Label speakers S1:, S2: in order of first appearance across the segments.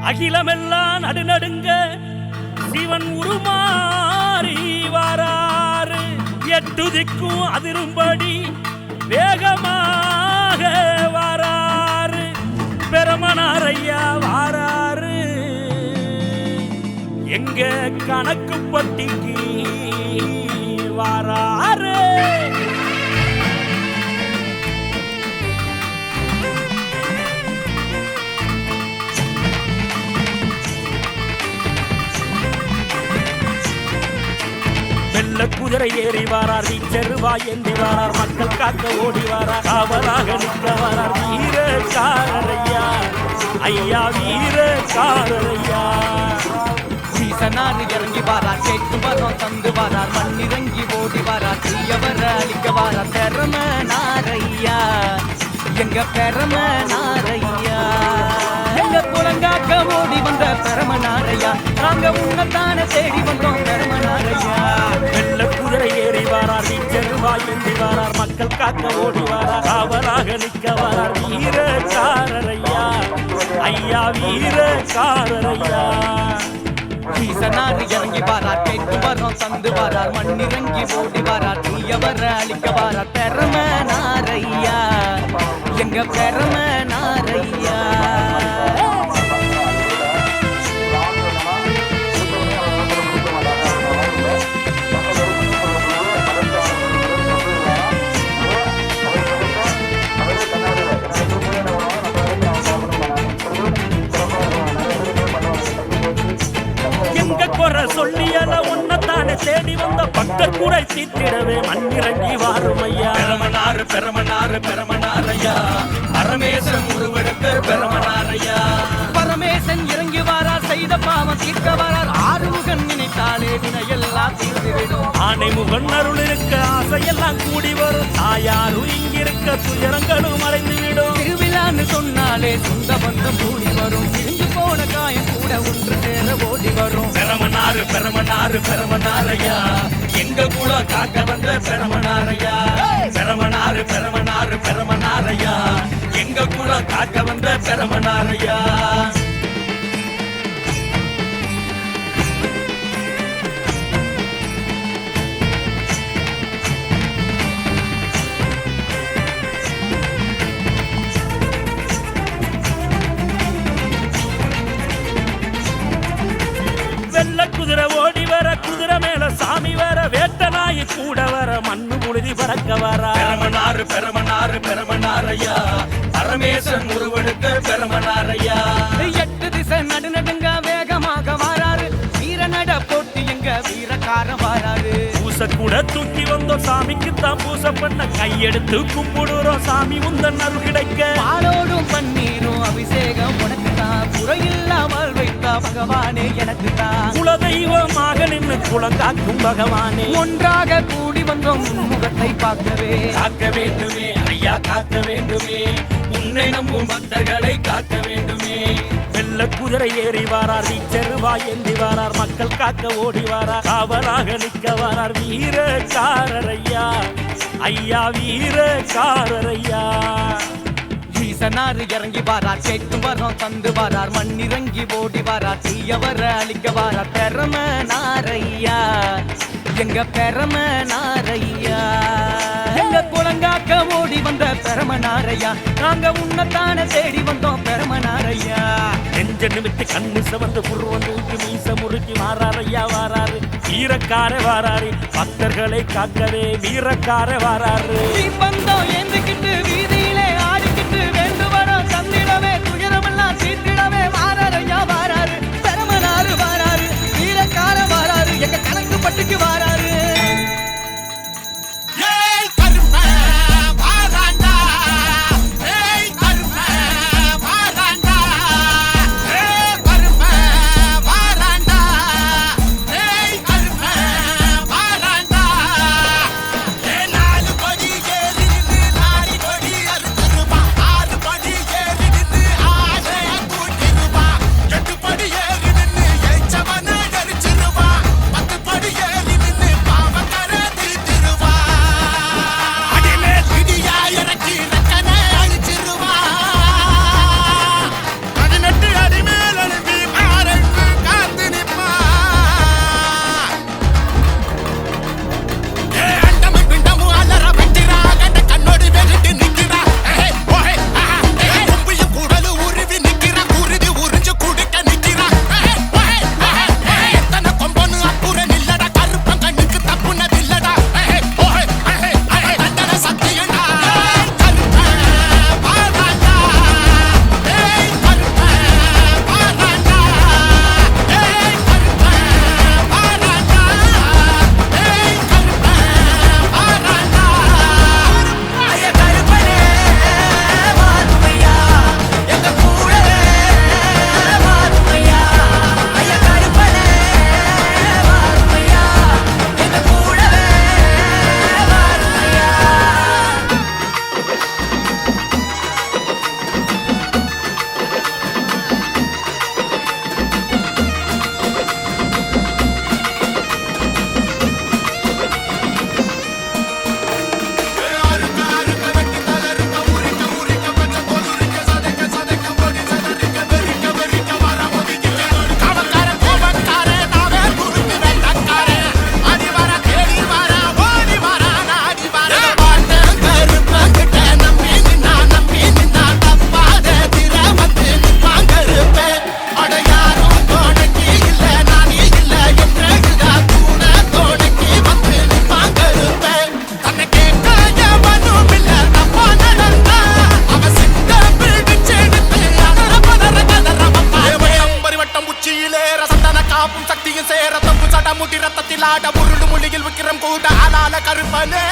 S1: அகிலமெல்லாம் நடுநடுங்க சிவன் உருமாறி வாராரு. எட்டு திக்கும் அதிரும்படி வேகமாக வாராரு. பெருமனாரையா வாராரு. எங்க கணக்கு பட்டிக்கு வாராரு. வெள்ள குதிரை ஏறி வாரார். வீச்சருவாய் ஏந்தி வாரார். மக்கள் காக்க ஓடி வாரார். காவலாக நிற்க வாரார். வீரக்காரரையா ஐயா வீரக்காரரையா.
S2: சீசனாறு இறங்கி வாரார். கேட்கும் வரம் தந்து வாரார். மண்ணிறங்கி ஓடி வாரார். தீயவர அழிக்க வாரார். பெரும நாரையா எங்க பெரும நாரையா. எங்க குளங்காக்க ஓடி வந்த பெரும நாரையா. நாங்க உன்னத்தான தேடி வந்தோம் பெரும நாரையா.
S1: வெள்ள குதிரை ஏறி வாரார். வீச்சருவாய் ஏந்தி வாரார். மக்கள் காக்க ஓடி வாரார். காவலாக நிற்க வாரார். வீரக்காரரையா ஐயா வீரக்காரரையா.
S2: சீசனாறு இறங்கி வாரார். கேட்கும் வரம் தந்து வாரார். மண்ணிறங்கி ஓடி வாரார். தீயவர அழிக்க வாரார். பெரும நாரையா எங்க பெரும நாரையா.
S1: சொல்லியல உன்னத்தானே தேடி வந்த பக்தர் குறை தீர்த்திடவே மண்ணிறங்கி வாரும் ஐயா.
S2: பெருமனாறு பெருமனாறு பெருமனாரையா. பரமேசன் உருவெடுத்த பெருமனாரையா. பரமேசன் இறங்கி வாரார். செய்த பாவம் தீர்க்க வாரார். ஆறுமுகன் நினைத்தாலே வினையெல்லாம் தீர்ந்துவிடும்.
S1: ஆனைமுகன் அருள் இருக்க ஆசையெல்லாம் கூடி வரும். தாயாரும் இங்கிருக்க துயரங்களும் மறைந்துவிடும்.
S2: திருவிழான்னு சொன்னாலே சொந்த பந்தம் கூடி வரும். திரிஞ்சு போன காயம் கூட ஒன்று சேர ஓடி வரும்.
S1: பெருமனாறு பெருமனாறு பெருமனாரையா எங்க கூட காக்க வந்த பெருமனாரையா. பெருமனாறு பெருமனாறு பெருமனாரையா எங்க கூட காக்க வந்த பெருமனாரையா. வெள்ள குதிரை ஓடி வர. குதிரை மேல சாமி வர. வேட்ட நாய் கூட வர. மண்ணு முழுதி பறக்க வர.
S2: பெருமனாறு பெருமனாறு பெருமனாரையா. பரமேசன் உருவெடுத்த பெருமனாரையா. எட்டு திசை நடுநடுங்க வேகமாக வாராரு. வீர நட போட்டி எங்க வீரக்கார வாராரு.
S1: பூச கூட தூக்கி வந்தோம். சாமிக்கு தான் பூச பண்ண கையெடுத்து கும்பிடுறோம். சாமி உந்தன் அருள் கிடைக்க.
S2: பாலோடும் பன்னீரும் அபிஷேகம் உனக்கு தான். குறையில்லா வாழ்வைத்தா பகவானே எனக்கு தான்.
S1: குலதெய்வமாக நின்று குலங்காக்கும் பகவானே.
S2: ஒன்றாக கூடி வந்தோம் முகத்தை பார்க்கவே.
S1: காக்க வேண்டுமே ஐயா காக்க வேண்டுமே. உன்னை நம்பும் பக்தர்களை காக்க வேண்டுமே. வெள்ள குதிரை ஏறி வாரார். வீச்சருவாய் ஏந்தி வாரார். மக்கள் காக்க ஓடி வாரார். காவலாக நிற்க வாரார். வீரக்காரரையா ஐயா வீரக்காரரையா.
S2: ஈசனாறு இறங்கி வாரார். கேட்கும் வரம் தந்து வாரார். மண்ணிறங்கி ஓடி வாரார். தீயவர அழிக்க வாரார். பெரும நாரையா எங்க பெரும நாரையா. எங்க குளங்காக்க ஓடி வந்த பெரும நாரையா. நாங்க உன்னத்தான தேடி வந்தோம் பெரும நாரையா.
S1: நெஞ்ச நிமித்து கண்ணு சவந்து புருவம் தூக்கி மீச முறுக்கி வாராரையா வாராரு. வீரக்கார வாராரு. பக்தர்களை காக்கவே வீரக்கார வாராரு.
S2: பந்தம் ஏந்துக்கிட்டு வீதியிலே ஆடிக்கிட்டு வேண்டு வரோம் தந்திடவே. துயரமெல்லாம் தீர்த்திடவே வாராரையா வாராரு. பெருமனாறு வாராரு. வீரக்கார வாராரு. எங்க கணக்கு பட்டுக்கு வாராரு.
S3: மயிலாட உருடு மொழியில் விக்கிரம் கூட அலால கருப்பனே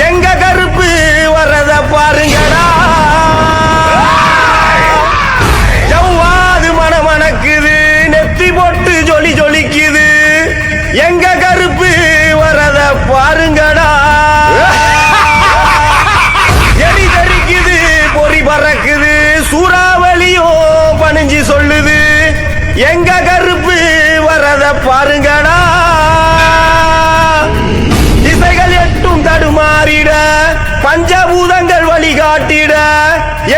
S4: எங்க கருப்பு வரத பாருங்கடா ஜவ்வாது மணமணக்குது நெத்தி போட்டு ஜொலி ஜொலிக்குது எங்க கருப்பு வரத பாருங்கடா எலி தரிக்குது பொறி பறக்குது சூறாவளியும் பணிஞ்சு சொல்லுது எங்க கருப்பு வரத பாருங்கடா தடுமாறிட பஞ்சபூதங்கள் வழிகாட்டிட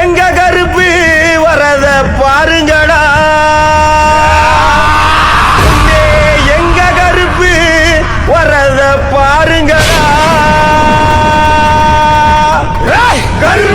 S4: எங்க கருப்பு வரத பாருங்கடா எங்க கருப்பு வரத பாருங்கடா கருப்பு